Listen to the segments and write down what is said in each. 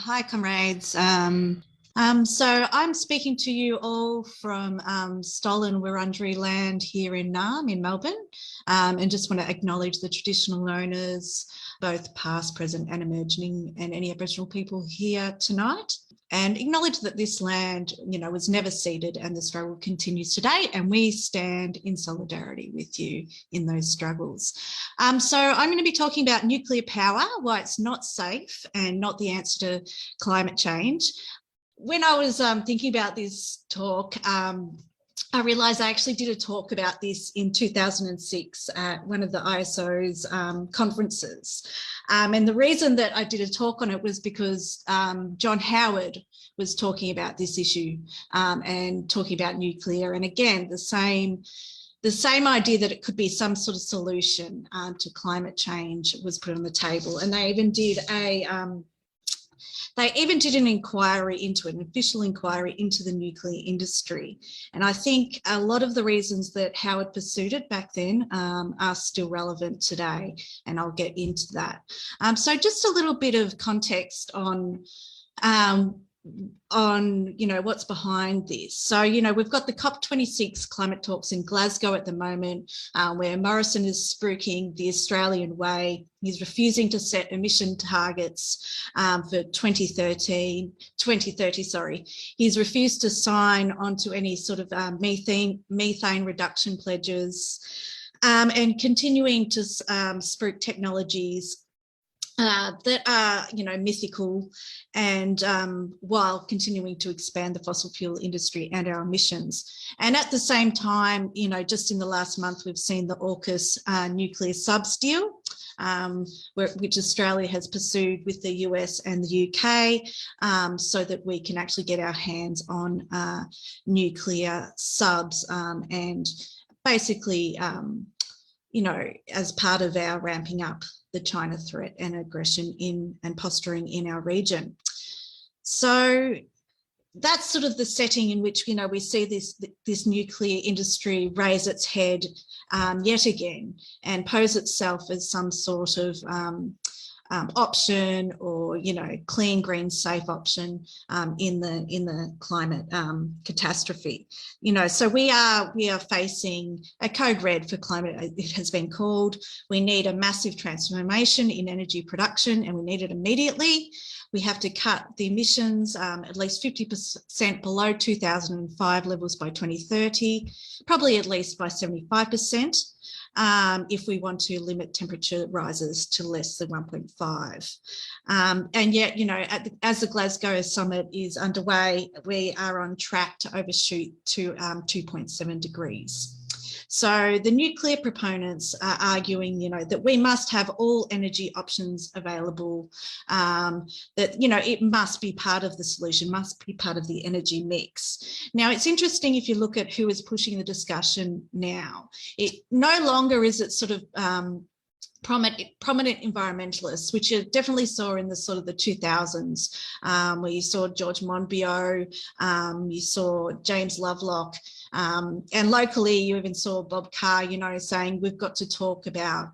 Hi, comrades. So I'm speaking to you all from stolen Wurundjeri land here in Naarm in Melbourne, and just want to acknowledge the traditional owners, both past, present and emerging, and any Aboriginal people here tonight, and acknowledge that this land, was never ceded and the struggle continues today, and we stand in solidarity with you in those struggles. So I'm going to be talking about nuclear power, why it's not safe and not the answer to climate change. When I was thinking about this talk, I realised I actually did a talk about this in 2006 at one of the ISO's conferences. And the reason that I did a talk on it was because John Howard was talking about this issue and talking about nuclear. And again, the same idea that it could be some sort of solution to climate change was put on the table. And they even did an inquiry into it, an official inquiry into the nuclear industry. And I think a lot of the reasons that Howard pursued it back then are still relevant today, and I'll get into that. So just a little bit of context on what's behind this. So, we've got the COP26 climate talks in Glasgow at the moment, where Morrison is spruiking the Australian way. He's refusing to set emission targets for 2030. He's refused to sign onto any sort of methane reduction pledges, and continuing to spruik technologies that are, mythical, and while continuing to expand the fossil fuel industry and our emissions. And at the same time, just in the last month, we've seen the AUKUS nuclear subs deal, which Australia has pursued with the US and the UK, so that we can actually get our hands on nuclear subs and basically, as part of our ramping up the China threat and aggression and posturing in our region. So that's sort of the setting in which, we see this nuclear industry raise its head yet again and pose itself as some sort of option, or clean, green, safe option in the climate catastrophe. So we are facing a code red for climate, it has been called. We need a massive transformation in energy production, and we need it immediately. We have to cut the emissions at least 50% below 2005 levels by 2030, probably at least by 75%. If we want to limit temperature rises to less than 1.5. And yet, as the Glasgow summit is underway, we are on track to overshoot to 2.7 degrees. So the nuclear proponents are arguing, that we must have all energy options available, that, it must be part of the solution, must be part of the energy mix. Now, it's interesting if you look at who is pushing the discussion now. It no longer is it sort of prominent environmentalists, which you definitely saw in the sort of the 2000s, where you saw George Monbiot, you saw James Lovelock, and locally you even saw Bob Carr, saying we've got to talk about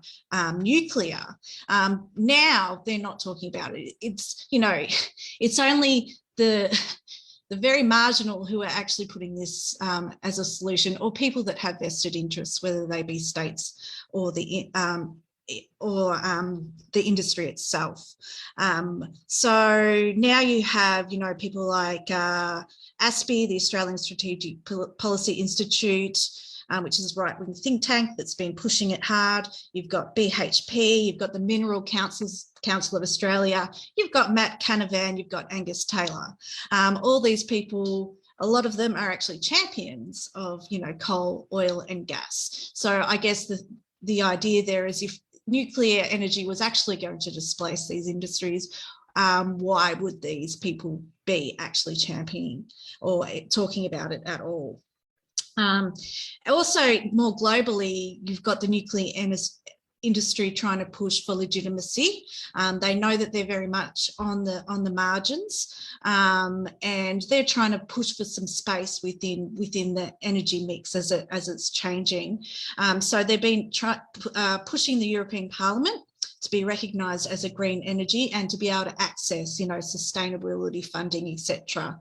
nuclear. Now they're not talking about it. It's, it's only the very marginal who are actually putting this as a solution, or people that have vested interests, whether they be states or the industry itself. So now you have, people like ASPI, the Australian Strategic Policy Institute, which is a right-wing think tank that's been pushing it hard. You've got BHP, you've got the Mineral Council of Australia, you've got Matt Canavan, you've got Angus Taylor. All these people, a lot of them are actually champions of, coal, oil and gas. So I guess the idea there is, if nuclear energy was actually going to displace these industries, why would these people be actually championing or talking about it at all? Also, more globally, you've got the nuclear industry trying to push for legitimacy. They know that they're very much on the margins, and they're trying to push for some space within the energy mix as it's changing. So they've been pushing the European Parliament to be recognised as a green energy and to be able to access, you know, sustainability funding, etc.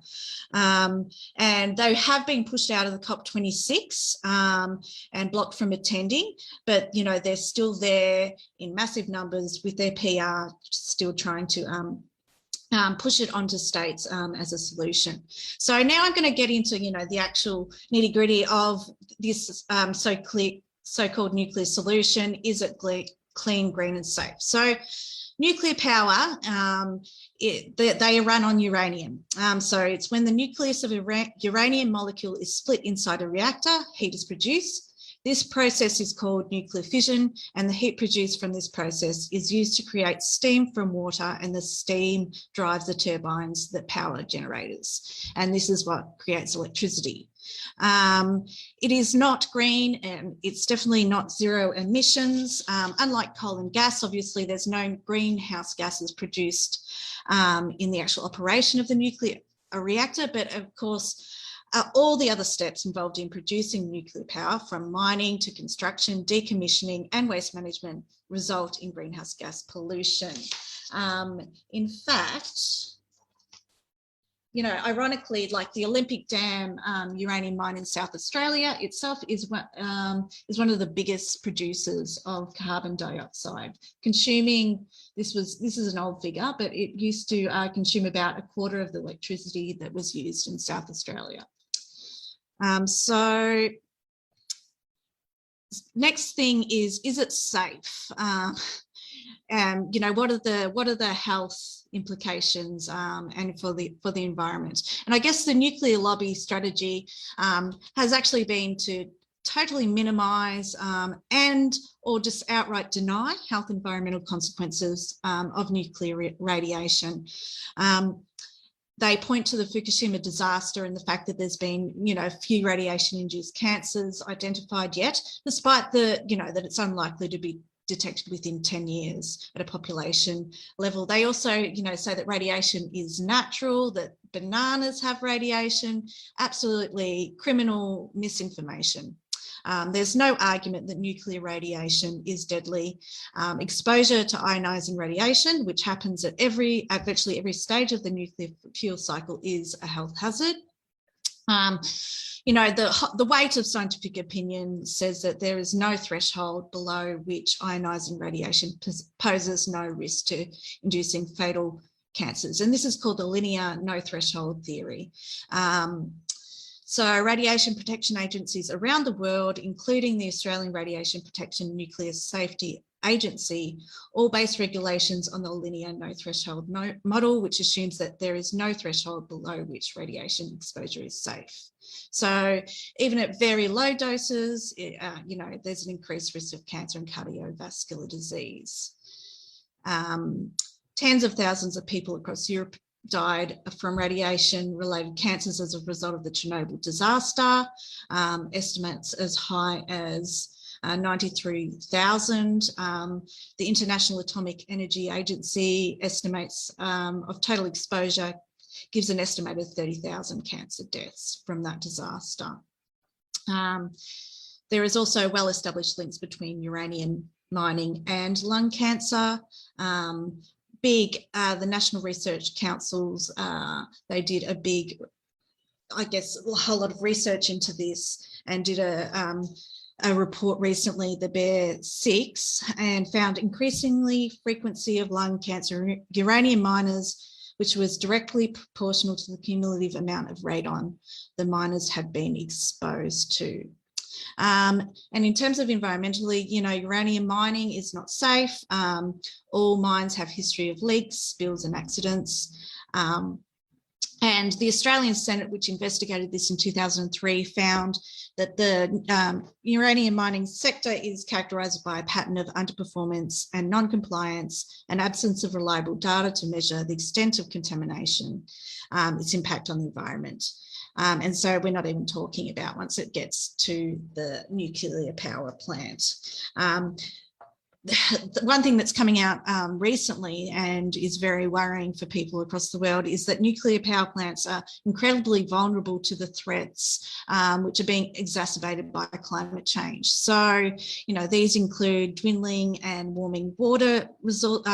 And they have been pushed out of the COP26 and blocked from attending, but, you know, they're still there in massive numbers with their PR, still trying to push it onto states as a solution. So now I'm going to get into, you know, the actual nitty gritty of this so-called nuclear solution. Is it clean, green and safe? So nuclear power, they run on uranium. So it's when the nucleus of a uranium molecule is split inside a reactor, heat is produced. This process is called nuclear fission, and the heat produced from this process is used to create steam from water, and the steam drives the turbines that power generators. And this is what creates electricity. It is not green, and it's definitely not zero emissions. Unlike coal and gas, obviously, there's no greenhouse gases produced in the actual operation of the nuclear reactor, but of course, all the other steps involved in producing nuclear power, from mining to construction, decommissioning and waste management, result in greenhouse gas pollution. In fact, you know, ironically, like the Olympic Dam uranium mine in South Australia itself is one of the biggest producers of carbon dioxide, consuming, this is an old figure, but it used to consume about a quarter of the electricity that was used in South Australia. So next thing is it safe? You know, what are the health implications and for the environment? And I guess the nuclear lobby strategy has actually been to totally minimise and or just outright deny health environmental consequences of nuclear radiation. They point to the Fukushima disaster and the fact that there's been, you know, few radiation-induced cancers identified yet, despite the, you know, that it's unlikely to be detected within 10 years at a population level. They also, you know, say that radiation is natural, that bananas have radiation, absolutely criminal misinformation. There's no argument that nuclear radiation is deadly. Exposure to ionizing radiation, which happens at virtually every stage of the nuclear fuel cycle, is a health hazard. You know, the weight of scientific opinion says that there is no threshold below which ionizing radiation poses no risk to inducing fatal cancers. And this is called the linear no threshold theory. So radiation protection agencies around the world, including the Australian Radiation Protection Nuclear Safety Agency, all base regulations on the linear no threshold model, which assumes that there is no threshold below which radiation exposure is safe. So even at very low doses, you know, there's an increased risk of cancer and cardiovascular disease. Tens of thousands of people across Europe died from radiation-related cancers as a result of the Chernobyl disaster. Estimates as high as 93,000. The International Atomic Energy Agency estimates of total exposure gives an estimated 30,000 cancer deaths from that disaster. There is also well-established links between uranium mining and lung cancer. The National Research Councils, they did a big, I guess, a whole lot of research into this and did a report recently, the Bear 6, and found increasingly frequency of lung cancer uranium miners, which was directly proportional to the cumulative amount of radon the miners had been exposed to. And in terms of environmentally, you know, uranium mining is not safe. All mines have history of leaks, spills and accidents. And the Australian Senate, which investigated this in 2003, found that the uranium mining sector is characterised by a pattern of underperformance and non-compliance and absence of reliable data to measure the extent of contamination, its impact on the environment. And so we're not even talking about once it gets to the nuclear power plant. one thing that's coming out recently and is very worrying for people across the world is that nuclear power plants are incredibly vulnerable to the threats which are being exacerbated by climate change. So, these include dwindling and warming water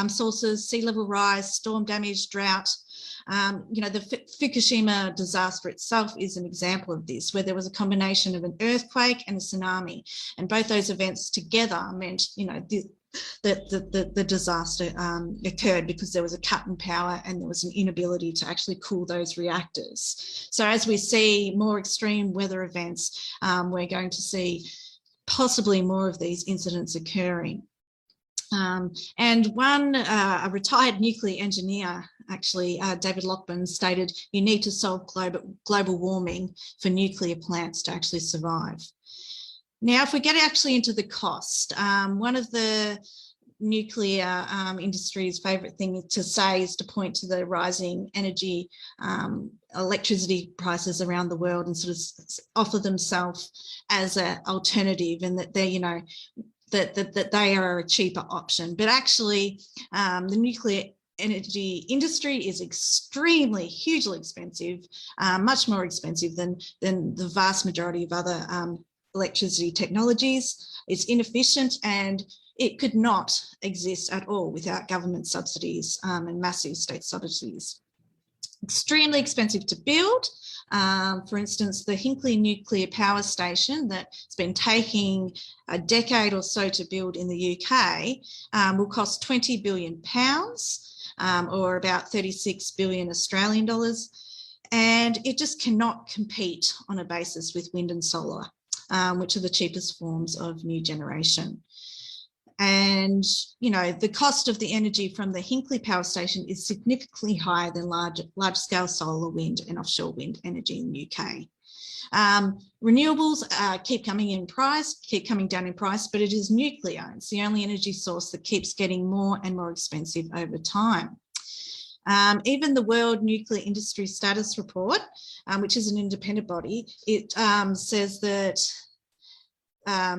sources, sea level rise, storm damage, drought. The Fukushima disaster itself is an example of this, where there was a combination of an earthquake and a tsunami, and both those events together meant, the disaster occurred because there was a cut in power and there was an inability to actually cool those reactors. So as we see more extreme weather events, we're going to see possibly more of these incidents occurring. And a retired nuclear engineer, actually, David Lockburn, stated, you need to solve global warming for nuclear plants to actually survive. Now, if we get actually into the cost, one of the nuclear industry's favourite thing to say is to point to the rising energy, electricity prices around the world and sort of offer themselves as an alternative, and that they're, that they are a cheaper option. But actually, the nuclear energy industry is extremely, hugely expensive, much more expensive than the vast majority of other electricity technologies. It's inefficient, and it could not exist at all without government subsidies and massive state subsidies. Extremely expensive to build. For instance, the Hinkley nuclear power station that's been taking a decade or so to build in the UK will cost £20 billion, or about 36 billion Australian dollars. And it just cannot compete on a basis with wind and solar, which are the cheapest forms of new generation. And, the cost of the energy from the Hinkley power station is significantly higher than large-scale solar, wind and offshore wind energy in the UK. Renewables keep coming down in price, but it is nuclear. It's the only energy source that keeps getting more and more expensive over time. Even the World Nuclear Industry Status Report, which is an independent body, it says that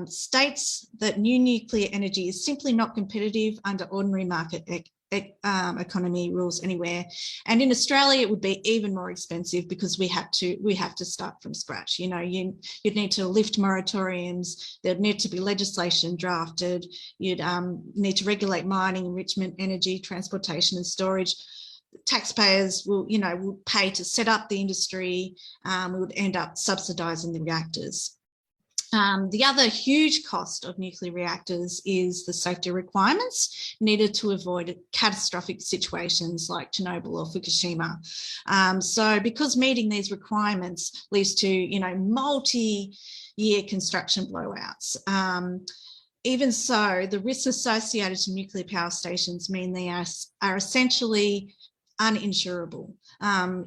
states that new nuclear energy is simply not competitive under ordinary market economy rules anywhere. And in Australia, it would be even more expensive because we have to start from scratch. You'd need to lift moratoriums. There'd need to be legislation drafted. You'd need to regulate mining, enrichment, energy, transportation and storage. Taxpayers will pay to set up the industry. We would end up subsidising the reactors. The other huge cost of nuclear reactors is the safety requirements needed to avoid catastrophic situations like Chernobyl or Fukushima. So because meeting these requirements leads to, multi-year construction blowouts. Even so, the risks associated to nuclear power stations mean they are essentially uninsurable.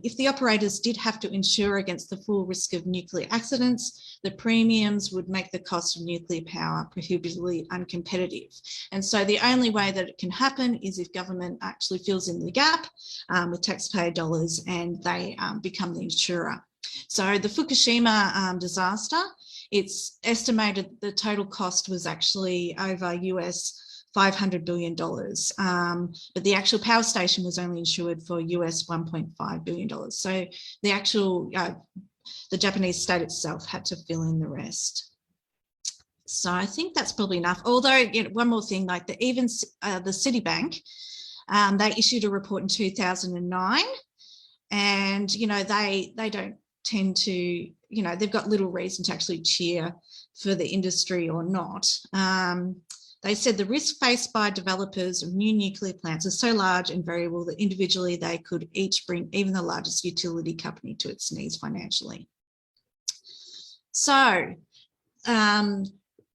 If the operators did have to insure against the full risk of nuclear accidents, the premiums would make the cost of nuclear power prohibitively uncompetitive. And so the only way that it can happen is if government actually fills in the gap with taxpayer dollars and they become the insurer. So the Fukushima disaster, it's estimated the total cost was actually over US $500 billion, but the actual power station was only insured for US $1.5 billion. So the actual, the Japanese state itself had to fill in the rest. So I think that's probably enough. Although, one more thing, like the Citibank, they issued a report in 2009, and they don't tend to, they've got little reason to actually cheer for the industry or not. They said the risk faced by developers of new nuclear plants are so large and variable that individually they could each bring even the largest utility company to its knees financially. So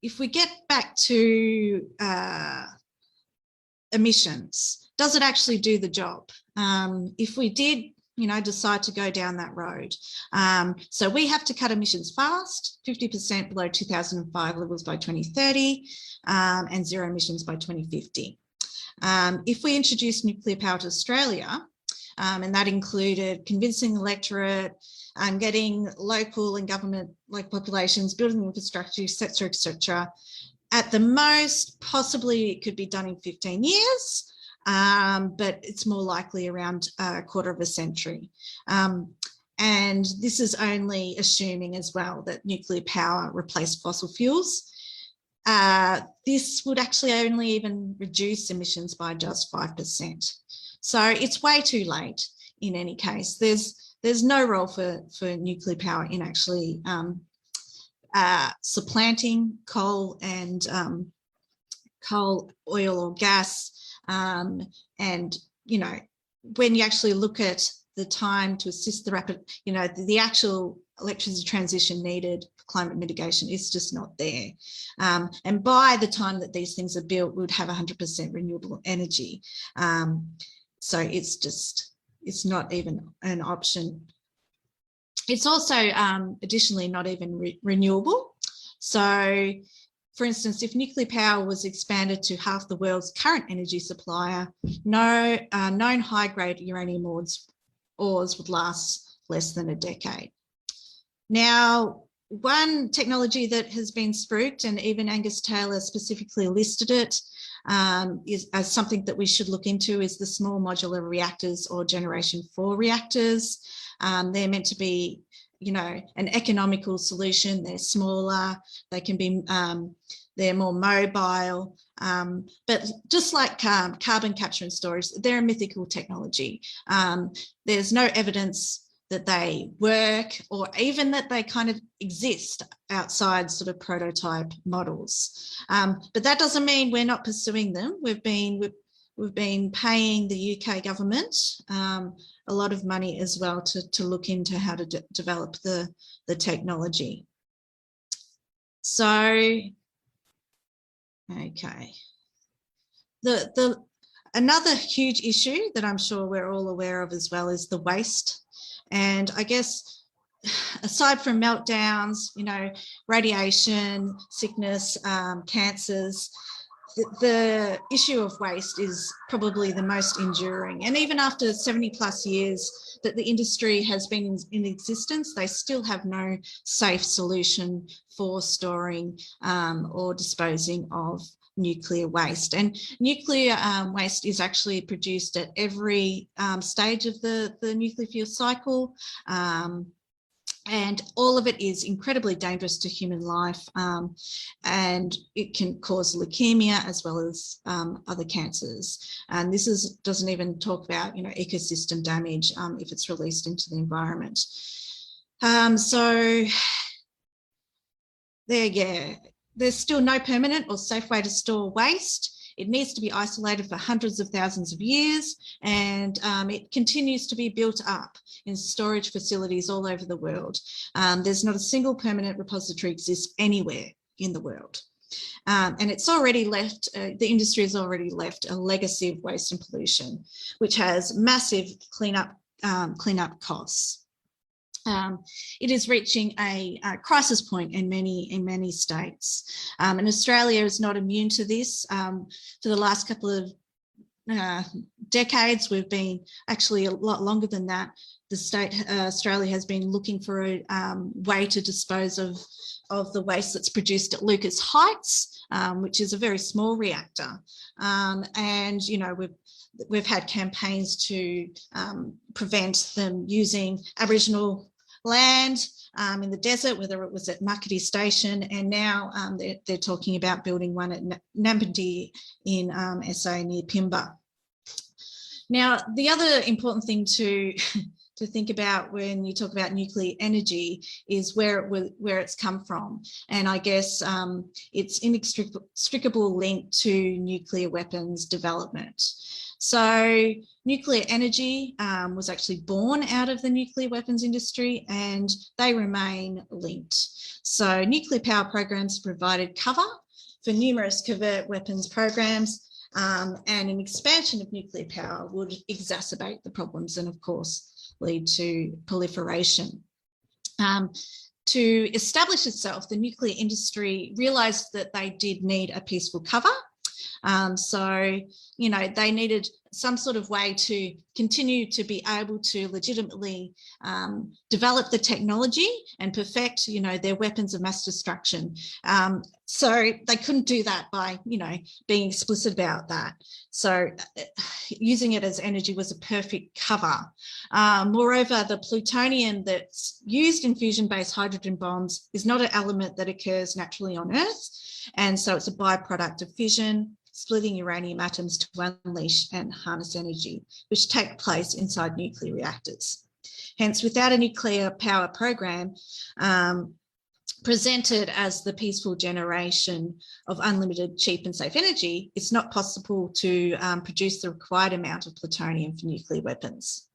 if we get back to emissions, does it actually do the job? If we did, decide to go down that road. So we have to cut emissions fast, 50% below 2005 levels by 2030, and zero emissions by 2050. If we introduce nuclear power to Australia, and that included convincing the electorate, getting local and government populations, building infrastructure, et cetera, At the most, possibly it could be done in 15 years, but it's more likely around a quarter of a century. And this is only assuming as well that nuclear power replaced fossil fuels. This would actually only even reduce emissions by just 5%. So it's way too late in any case. There's no role for nuclear power in actually supplanting coal and coal, oil or gas. And, you know, when you actually look at the time to assist the rapid, you know, the actual electricity transition needed for climate mitigation is just not there. And by the time that these things are built, we would have 100% renewable energy. So it's not even an option. It's also additionally not even renewable. So, for instance, if nuclear power was expanded to half the world's current energy supplier, no known high-grade uranium ores would last less than a decade. Now, one technology that has been spruiked, and even Angus Taylor specifically listed it as something that we should look into, is the small modular reactors or generation 4 reactors. They're meant to be, you know, an economical solution. They're smaller, they can be, they're more mobile, but just like carbon capture and storage, they're a mythical technology. There's no evidence that they work, or even that they kind of exist outside sort of prototype models. But that doesn't mean we're not pursuing them. We've been paying the UK government a lot of money as well to look into how to develop the technology. So, okay. Another huge issue that I'm sure we're all aware of as well is the waste. And I guess aside from meltdowns, you know, radiation, sickness, cancers, the issue of waste is probably the most enduring. And even after 70 plus years that the industry has been in existence, they still have no safe solution for storing or disposing of nuclear waste. And nuclear waste is actually produced at every stage of the nuclear fuel cycle. And all of it is incredibly dangerous to human life, and it can cause leukemia as well as other cancers. And this doesn't even talk about, you know, ecosystem damage if it's released into the environment. So there's still no permanent or safe way to store waste. It needs to be isolated for hundreds of thousands of years, and it continues to be built up in storage facilities all over the world. There's not a single permanent repository exists anywhere in the world. And it's already left, the industry has already left a legacy of waste and pollution, which has massive cleanup costs. It is reaching a crisis point in many states, and Australia is not immune to this. For the last couple of decades, we've been actually a lot longer than that. The state Australia has been looking for a way to dispose of the waste that's produced at Lucas Heights, which is a very small reactor, and you know we've had campaigns to prevent them using Aboriginal land in the desert, whether it was at Muckaty Station, and now they're talking about building one at Nambindi in SA near Pimba. Now, the other important thing to think about when you talk about nuclear energy is where it's come from, and I guess it's inextricable link to nuclear weapons development. So nuclear energy was actually born out of the nuclear weapons industry, and they remain linked. So nuclear power programs provided cover for numerous covert weapons programs, and an expansion of nuclear power would exacerbate the problems and, of course, lead to proliferation. To establish itself, the nuclear industry realised that they did need a peaceful cover. So, you know, they needed some sort of way to continue to be able to legitimately develop the technology and perfect, you know, their weapons of mass destruction. So they couldn't do that by, being explicit about that. So using it as energy was a perfect cover. Moreover, the plutonium that's used in fusion-based hydrogen bombs is not an element that occurs naturally on Earth. And so it's a byproduct of fission, splitting uranium atoms to unleash and harness energy, which take place inside nuclear reactors. Hence, without a nuclear power program, presented as the peaceful generation of unlimited, cheap and safe energy, it's not possible to produce the required amount of plutonium for nuclear weapons.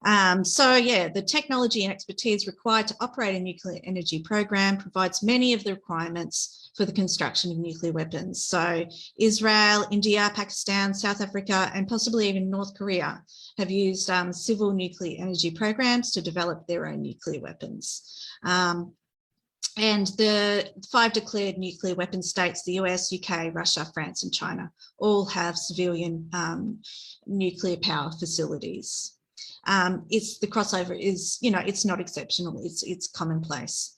The technology and expertise required to operate a nuclear energy program provides many of the requirements for the construction of nuclear weapons. So Israel, India, Pakistan, South Africa, and possibly even North Korea have used civil nuclear energy programs to develop their own nuclear weapons. And the 5 declared nuclear weapon states, the US, UK, Russia, France, and China, all have civilian nuclear power facilities. It's the crossover is, it's not exceptional, it's commonplace.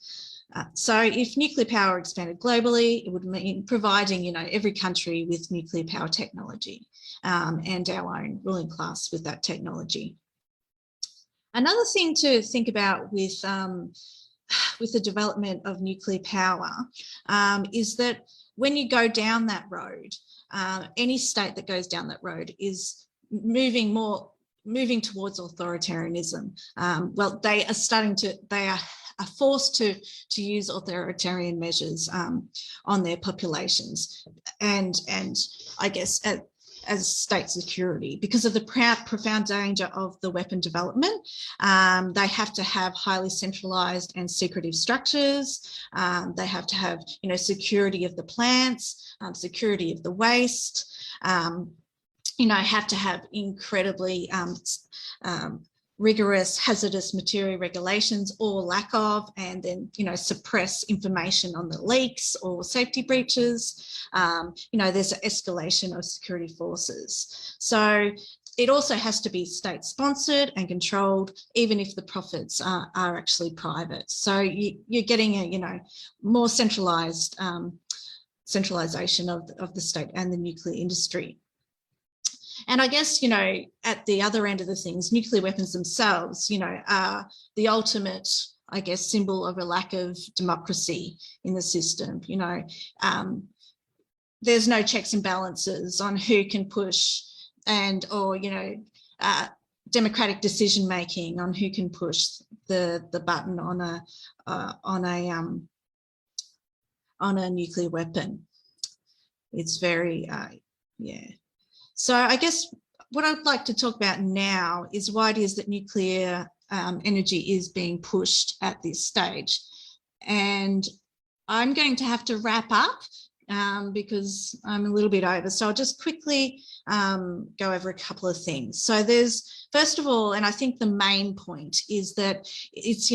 So if nuclear power expanded globally, it would mean providing, every country with nuclear power technology and our own ruling class with that technology. Another thing to think about with the development of nuclear power is that when you go down that road, any state that goes down that road is moving towards authoritarianism. Well, they are forced to use authoritarian measures on their populations, and I guess as state security, because of the profound danger of the weapon development. They have to have highly centralized and secretive structures. They have to have, security of the plants, security of the waste, have to have incredibly rigorous hazardous material regulations or lack of, and then, suppress information on the leaks or safety breaches. There's an escalation of security forces. So it also has to be state sponsored and controlled, even if the profits are actually private. So you're getting a, more centralized centralization of the state and the nuclear industry. And I guess, at the other end of the things, nuclear weapons themselves, are the ultimate, I guess, symbol of a lack of democracy in the system. There's no checks and balances on who can push or democratic decision making on who can push the button on a nuclear weapon. It's very, So I guess what I'd like to talk about now is why it is that nuclear energy is being pushed at this stage. And I'm going to have to wrap up because I'm a little bit over. So I'll just quickly go over a couple of things. So there's, first of all, and I think the main point is that it's,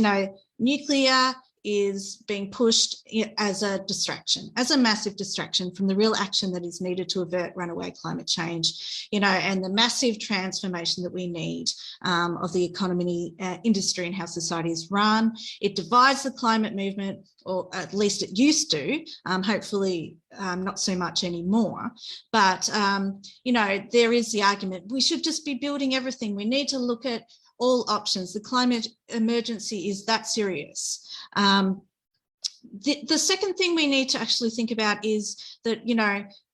nuclear is being pushed as a distraction, as a massive distraction from the real action that is needed to avert runaway climate change, and the massive transformation that we need of the economy, industry, and how society is run. It divides the climate movement, or at least it used to, hopefully not so much anymore. But, there is the argument, we should just be building everything. We need to look at all options. The climate emergency is that serious. The second thing we need to actually think about is that,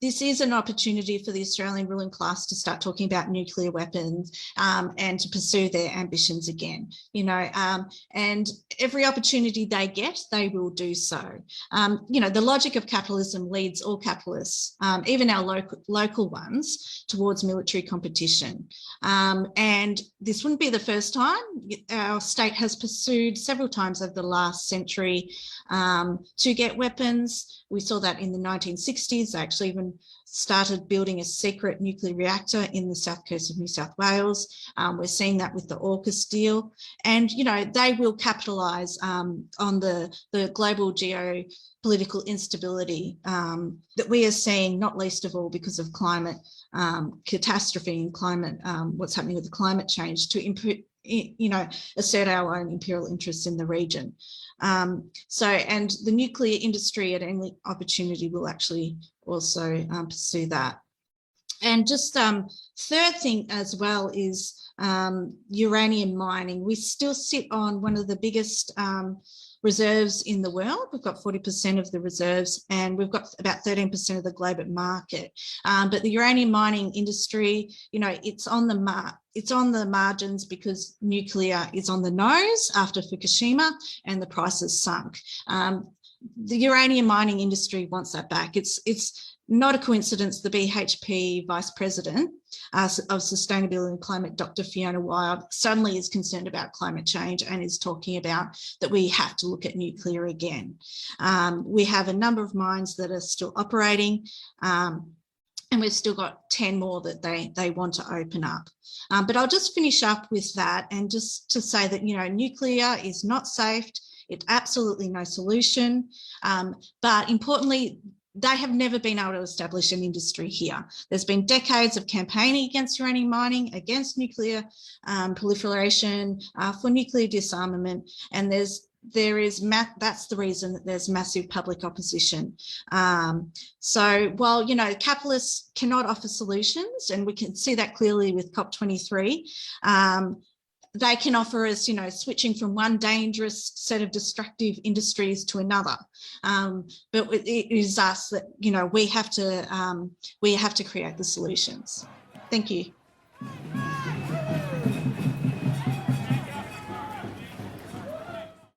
this is an opportunity for the Australian ruling class to start talking about nuclear weapons and to pursue their ambitions again, and every opportunity they get, they will do so. The logic of capitalism leads all capitalists, even our local ones, towards military competition. And this wouldn't be the first time. Our state has pursued several times over the last century to get weapons. We saw that in the 1960s. They actually even started building a secret nuclear reactor in the south coast of New South Wales. We're seeing that with the AUKUS deal. And, they will capitalise on the global geopolitical instability that we are seeing, not least of all because of climate catastrophe and climate, what's happening with the climate change, to assert our own imperial interests in the region. And the nuclear industry at any opportunity will actually also pursue that. And just third thing as well is uranium mining. We still sit on one of the biggest reserves in the world. We've got 40% of the reserves, and we've got about 13% of the global market. But the uranium mining industry, it's on the margins because nuclear is on the nose after Fukushima and the price has sunk. The uranium mining industry wants that back. It's not a coincidence the BHP Vice President of Sustainability and Climate, Dr. Fiona Wild, suddenly is concerned about climate change and is talking about that we have to look at nuclear again. We have a number of mines that are still operating, and we've still got 10 more that they want to open up. But I'll just finish up with that, and just to say that, nuclear is not safe. It's absolutely no solution. But importantly, they have never been able to establish an industry here. There's been decades of campaigning against uranium mining, against nuclear proliferation, for nuclear disarmament, and that's the reason that there's massive public opposition. So while, capitalists cannot offer solutions, and we can see that clearly with COP23, they can offer us, switching from one dangerous set of destructive industries to another. But it is us that, we have to create the solutions. Thank you.